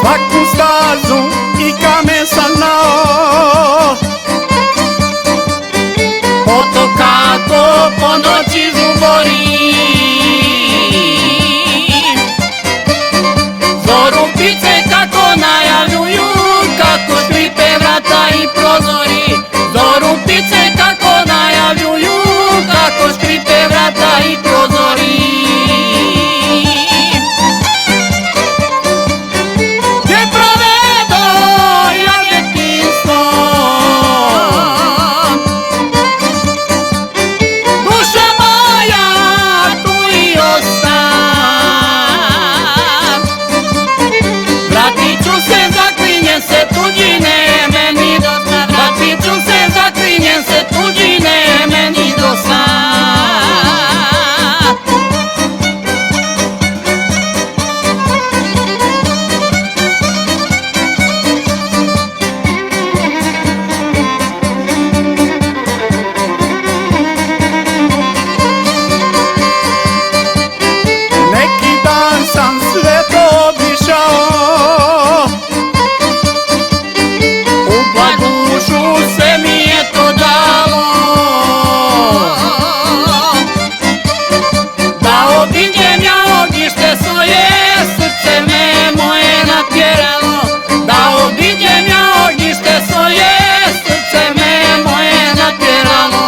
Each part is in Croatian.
svaku stazu i kamen sam znao. Oto kako po noći žubori, zorupice kako najavljuju, kako škripe vrata i prozori. Zorupice kako najavljuju, kako škripe vrata i prozori. Gdje provedo ja djetinjstvo, duša moja tu i ostam. Vratit ću se, zaklinjem se, tuđine meni dosta. Vratit ću se, zaklinjem se, tuđine meni dosta. Neki dan sam sve to obišao, U blagušu se mi je to dalo, da obiđem ja ognjište svoje, srce me moje natjeralo. Da obiđem ja ognjište svoje, srce me moje natjeralo.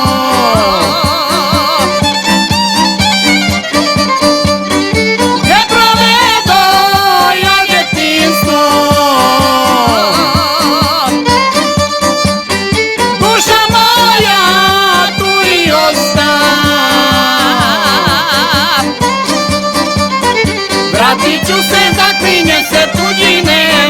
Gdje provedo ja djetinjstvo, duša moja tu i ostam. Vratit ću se, zaklinjem se, tuđine